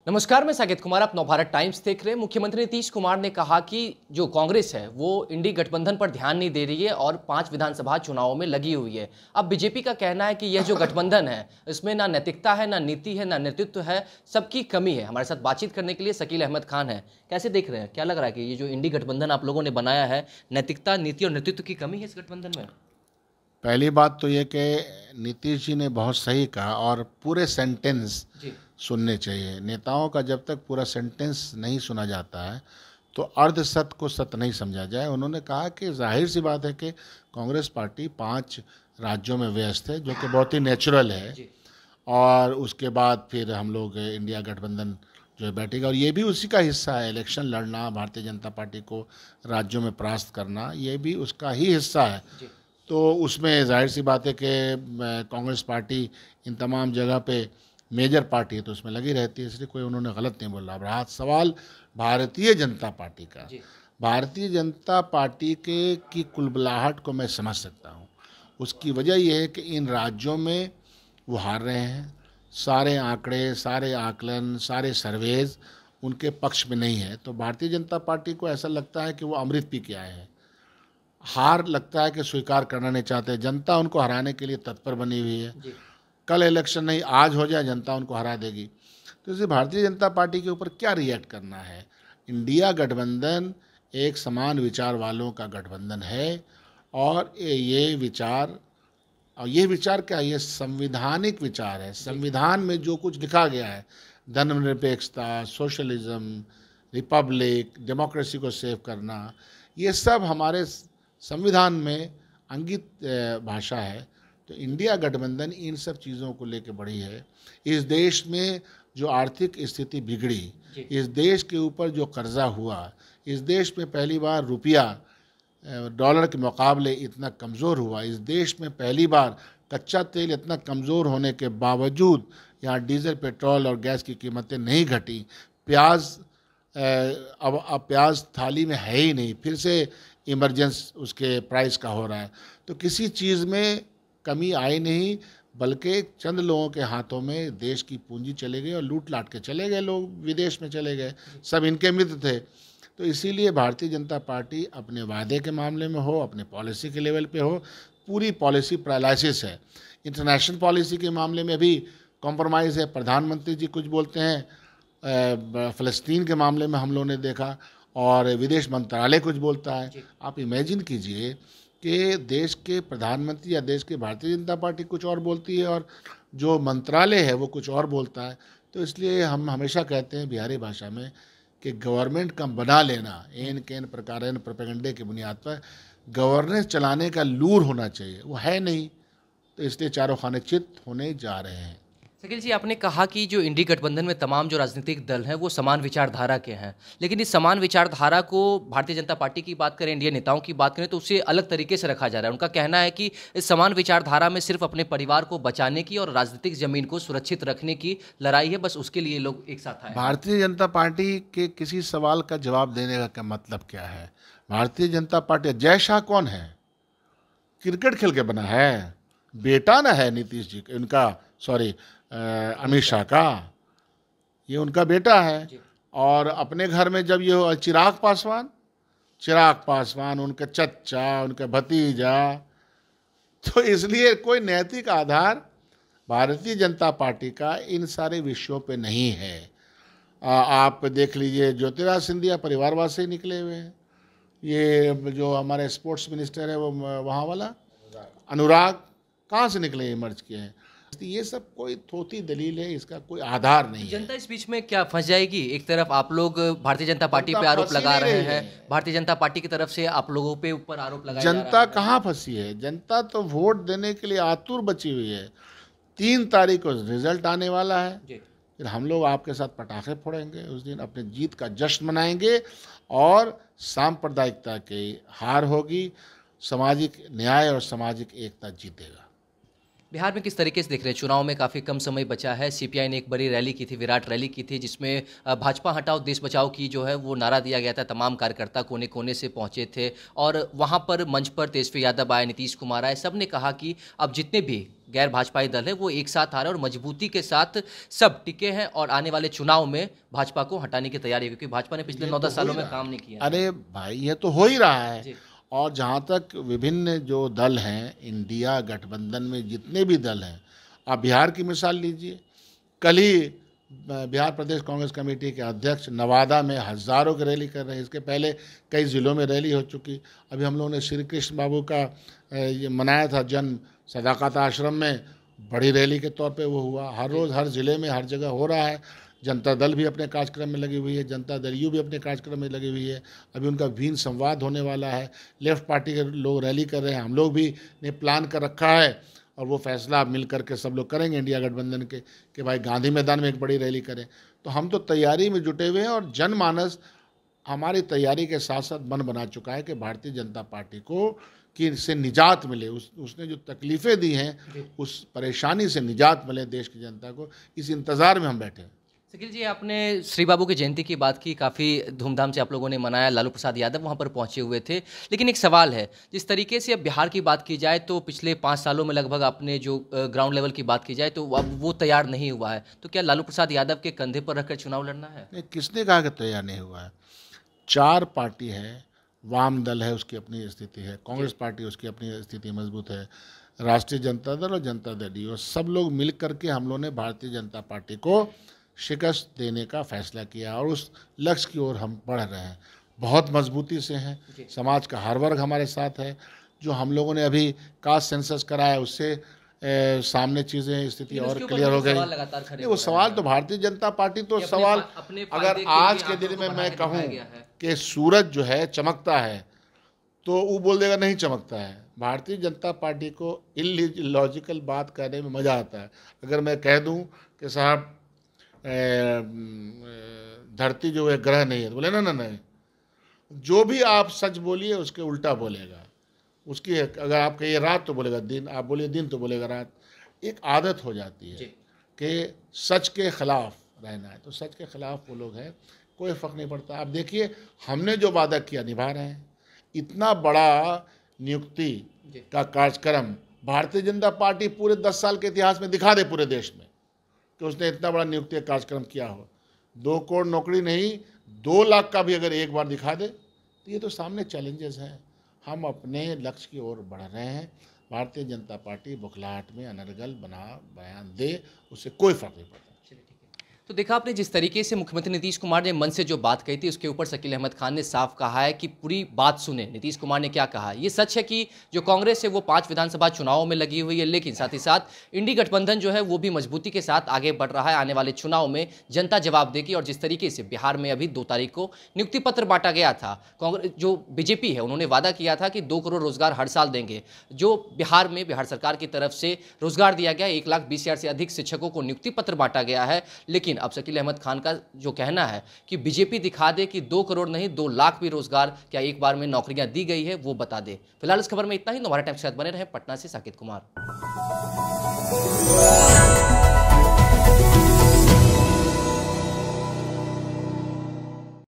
नमस्कार, मैं साकेत कुमार। आप नवभारत टाइम्स देख रहे हैं। मुख्यमंत्री नीतीश कुमार ने कहा कि जो कांग्रेस है वो इंडी गठबंधन पर ध्यान नहीं दे रही है और 5 विधानसभा चुनावों में लगी हुई है। अब बीजेपी का कहना है कि यह जो गठबंधन है इसमें ना नैतिकता है, ना नीति है, ना नेतृत्व है, सबकी कमी है। हमारे साथ बातचीत करने के लिए शकील अहमद खान है। कैसे देख रहे हैं, क्या लग रहा है कि ये जो इंडी गठबंधन आप लोगों ने बनाया है, नैतिकता, नीति और नेतृत्व की कमी है इस गठबंधन में? पहली बात तो ये कि नीतीश जी ने बहुत सही कहा और पूरे सेंटेंस सुनने चाहिए। नेताओं का जब तक पूरा सेंटेंस नहीं सुना जाता है तो अर्ध सत्य को सत्य नहीं समझा जाए। उन्होंने कहा कि जाहिर सी बात है कि कांग्रेस पार्टी 5 राज्यों में व्यस्त है, जो कि बहुत ही नेचुरल है। और उसके बाद फिर हम लोग इंडिया गठबंधन जो है बैठेगा और ये भी उसी का हिस्सा है। इलेक्शन लड़ना, भारतीय जनता पार्टी को राज्यों में परास्त करना, ये भी उसका ही हिस्सा है। तो उसमें जाहिर सी बात है कि कांग्रेस पार्टी इन तमाम जगह पे मेजर पार्टी है तो उसमें लगी रहती है, इसलिए कोई उन्होंने गलत नहीं बोला। अब रहा सवाल भारतीय जनता पार्टी का, भारतीय जनता पार्टी के की कुलबुलाहट को मैं समझ सकता हूँ। उसकी वजह यह है कि इन राज्यों में वो हार रहे हैं। सारे आंकड़े, सारे आकलन, सारे सर्वेज उनके पक्ष में नहीं है। तो भारतीय जनता पार्टी को ऐसा लगता है कि वो अमृत पी के आए हैं। हार लगता है कि स्वीकार करना नहीं चाहते। जनता उनको हराने के लिए तत्पर बनी हुई है। कल इलेक्शन नहीं, आज हो जाए, जनता उनको हरा देगी। तो इसलिए भारतीय जनता पार्टी के ऊपर क्या रिएक्ट करना है। इंडिया गठबंधन एक समान विचार वालों का गठबंधन है और ये विचार क्या, ये संविधानिक विचार है। संविधान में जो कुछ लिखा गया है, धर्मनिरपेक्षता, सोशलिज्म, रिपब्लिक, डेमोक्रेसी को सेव करना, ये सब हमारे संविधान में अंकित भाषा है। तो इंडिया गठबंधन इन सब चीज़ों को लेकर बढ़ी है। इस देश में जो आर्थिक स्थिति बिगड़ी, इस देश के ऊपर जो कर्जा हुआ, इस देश में पहली बार रुपया डॉलर के मुकाबले इतना कमज़ोर हुआ, इस देश में पहली बार कच्चा तेल इतना कमज़ोर होने के बावजूद यहाँ डीजल, पेट्रोल और गैस की कीमतें नहीं घटी। प्याज अब प्याज थाली में है ही नहीं, फिर से इमरजेंस उसके प्राइस का हो रहा है। तो किसी चीज़ में कमी आई नहीं, बल्कि चंद लोगों के हाथों में देश की पूंजी चले गई और लूट लाट के चले गए। लोग विदेश में चले गए, सब इनके मित्र थे। तो इसीलिए भारतीय जनता पार्टी अपने वादे के मामले में हो, अपने पॉलिसी के लेवल पे हो, पूरी पॉलिसी पैरालिसिस है। इंटरनेशनल पॉलिसी के मामले में भी कॉम्प्रोमाइज़ है। प्रधानमंत्री जी कुछ बोलते हैं, फ़लस्तीन के मामले में हम लोगों ने देखा, और विदेश मंत्रालय कुछ बोलता है। आप इमेजिन कीजिए कि देश के प्रधानमंत्री या देश की भारतीय जनता पार्टी कुछ और बोलती है और जो मंत्रालय है वो कुछ और बोलता है। तो इसलिए हम हमेशा कहते हैं बिहारी भाषा में कि गवर्नमेंट का बना लेना एन केन प्रकार प्रोपेगेंडे की बुनियाद पर गवर्नेंस चलाने का लूर होना चाहिए, वो है नहीं। तो इसलिए चारों खाने चित होने जा रहे हैं। शकील जी, आपने कहा कि जो इंडी गठबंधन में तमाम जो राजनीतिक दल हैं वो समान विचारधारा के हैं, लेकिन इस समान विचारधारा को भारतीय जनता पार्टी की बात करें, इंडिया नेताओं की बात करें तो उसे अलग तरीके से रखा जा रहा है। उनका कहना है कि इस समान विचारधारा में सिर्फ अपने परिवार को बचाने की और राजनीतिक जमीन को सुरक्षित रखने की लड़ाई है, बस उसके लिए लोग एक साथ आए। भारतीय जनता पार्टी के किसी सवाल का जवाब देने का क्या मतलब क्या है। भारतीय जनता पार्टी, जय शाह कौन है? क्रिकेट खेल के बना है, बेटा ना है नीतीश जी, उनका सॉरी अमित शाह का, ये उनका बेटा है। और अपने घर में जब ये चिराग पासवान उनका चच्चा, उनका भतीजा, तो इसलिए कोई नैतिक आधार भारतीय जनता पार्टी का इन सारे विषयों पे नहीं है। आप देख लीजिए, ज्योतिराज सिंधिया परिवारवाद से ही निकले हुए हैं। ये जो हमारे स्पोर्ट्स मिनिस्टर है वो वहाँ वाला अनुराग कहाँ से निकले, इमर्ज किए हैं। ये सब कोई थोथी दलील है, इसका कोई आधार नहीं है। जनता इस बीच में क्या फंस जाएगी? एक तरफ आप लोग भारतीय जनता पार्टी पे आरोप लगा रहे हैं, भारतीय जनता पार्टी की तरफ से आप लोगों पे ऊपर आरोप लगाया जा रहा है। जनता कहाँ फंसी है? जनता तो वोट देने के लिए आतुर बची हुई है। 3 तारीख को रिजल्ट आने वाला है, फिर हम लोग आपके साथ पटाखे फोड़ेंगे, उस दिन अपने जीत का जश्न मनाएंगे और सांप्रदायिकता की हार होगी, सामाजिक न्याय और सामाजिक एकता जीतेगा। बिहार में किस तरीके से देख रहे हैं? चुनाव में काफ़ी कम समय बचा है। सीपीआई ने एक बड़ी रैली की थी, विराट रैली की थी, जिसमें भाजपा हटाओ देश बचाओ की जो है वो नारा दिया गया था। तमाम कार्यकर्ता कोने कोने से पहुंचे थे और वहां पर मंच पर तेजस्वी यादव आए, नीतीश कुमार आए। सब ने कहा कि अब जितने भी गैर भाजपाई दल है वो एक साथ आ रहे हैं और मजबूती के साथ सब टिके हैं और आने वाले चुनाव में भाजपा को हटाने की तैयारी है, क्योंकि भाजपा ने पिछले 9-10 सालों में काम नहीं किया। अरे भाई, ये तो हो ही रहा है। और जहाँ तक विभिन्न जो दल हैं, इंडिया गठबंधन में जितने भी दल हैं, आप बिहार की मिसाल लीजिए। कल ही बिहार प्रदेश कांग्रेस कमेटी के अध्यक्ष नवादा में हज़ारों की रैली कर रहे हैं। इसके पहले कई ज़िलों में रैली हो चुकी। अभी हम लोगों ने श्री कृष्ण बाबू का ये मनाया था जन्म, सदाकत आश्रम में बड़ी रैली के तौर पे वो हुआ। हर रोज़ हर ज़िले में हर जगह हो रहा है। जनता दल भी अपने कार्यक्रम में लगी हुई है, जनता दल यू भी अपने कार्यक्रम में लगी हुई है। अभी उनका भीन संवाद होने वाला है। लेफ्ट पार्टी के लोग रैली कर रहे हैं, हम लोग भी ने प्लान कर रखा है और वो फैसला मिल करके सब लोग करेंगे इंडिया गठबंधन के कि भाई गांधी मैदान में एक बड़ी रैली करें। तो हम तो तैयारी में जुटे हुए हैं और जनमानस हमारी तैयारी के साथ साथ मन बना चुका है कि भारतीय जनता पार्टी को कि से निजात मिले, उसने जो तकलीफ़ें दी हैं उस परेशानी से निजात मिले देश की जनता को, इस इंतज़ार में हम बैठे हैं। शकील जी, आपने श्री बाबू की जयंती की बात की, काफ़ी धूमधाम से आप लोगों ने मनाया, लालू प्रसाद यादव वहाँ पर पहुँचे हुए थे। लेकिन एक सवाल है, जिस तरीके से अब बिहार की बात की जाए तो पिछले 5 सालों में लगभग आपने जो ग्राउंड लेवल की बात की जाए तो अब वो तैयार नहीं हुआ है। तो क्या लालू प्रसाद यादव के कंधे पर रखकर चुनाव लड़ना है? नहीं, किसने कहा कि तैयार नहीं हुआ है? 4 पार्टी है, वाम दल है, उसकी अपनी स्थिति है, कांग्रेस पार्टी उसकी अपनी स्थिति मजबूत है, राष्ट्रीय जनता दल और जनता दल यू, सब लोग मिल करके हम लोगों ने भारतीय जनता पार्टी को शिकस्त देने का फैसला किया और उस लक्ष्य की ओर हम बढ़ रहे हैं। बहुत मजबूती से हैं, समाज का हर वर्ग हमारे साथ है। जो हम लोगों ने अभी कास्ट सेंसस कराया उससे सामने चीज़ें स्थिति और क्लियर हो गई। नहीं, वो सवाल तो भारतीय जनता पार्टी तो सवाल, अगर आज के दिन में मैं कहूँ कि सूरज जो है चमकता है तो वो बोल देगा नहीं चमकता है। भारतीय जनता पार्टी को इलॉजिकल बात कहने में मज़ा आता है। अगर मैं कह दूँ कि साहब धरती जो है ग्रह नहीं है, तो बोले ना ना नहीं, जो भी आप सच बोलिए उसके उल्टा बोलेगा। उसकी अगर आप कहिए रात तो बोलेगा दिन, आप बोलिए दिन तो बोलेगा रात। एक आदत हो जाती है कि सच के खिलाफ रहना है, तो सच के खिलाफ वो लोग हैं, कोई फ़र्क नहीं पड़ता। आप देखिए हमने जो वादा किया निभा रहे हैं। इतना बड़ा नियुक्ति का कार्यक्रम भारतीय जनता पार्टी पूरे 10 साल के इतिहास में दिखा दे पूरे देश में कि उसने इतना बड़ा नियुक्ति कार्यक्रम किया हो। 2 करोड़ नौकरी नहीं, 2 लाख का भी अगर एक बार दिखा दे तो ये तो सामने चैलेंजेस हैं। हम अपने लक्ष्य की ओर बढ़ रहे हैं। भारतीय जनता पार्टी बुखलाहट में अनर्गल बयान दे, उससे कोई फर्क नहीं पड़ता। तो देखा आपने जिस तरीके से मुख्यमंत्री नीतीश कुमार ने मन से जो बात कही थी उसके ऊपर शकील अहमद खान ने साफ कहा है कि पूरी बात सुने। नीतीश कुमार ने क्या कहा? ये सच है कि जो कांग्रेस है वो 5 विधानसभा चुनावों में लगी हुई है, लेकिन साथ ही साथ इंडी गठबंधन जो है वो भी मजबूती के साथ आगे बढ़ रहा है। आने वाले चुनाव में जनता जवाब देगी। और जिस तरीके से बिहार में अभी 2 तारीख को नियुक्ति पत्र बांटा गया था, कांग्रेस जो बीजेपी है उन्होंने वादा किया था कि 2 करोड़ रोजगार हर साल देंगे। जो बिहार में बिहार सरकार की तरफ से रोजगार दिया गया, 1,20,000 से अधिक शिक्षकों को नियुक्ति पत्र बांटा गया है। लेकिन अब शकील अहमद खान का जो कहना है कि बीजेपी दिखा दे कि 2 करोड़ नहीं 2 लाख भी रोजगार क्या एक बार में नौकरियां दी गई है, वो बता दे। फिलहाल इस खबर में इतना ही। नोवारा टाइम्स के साथ बने रहें। पटना से साकिब कुमार।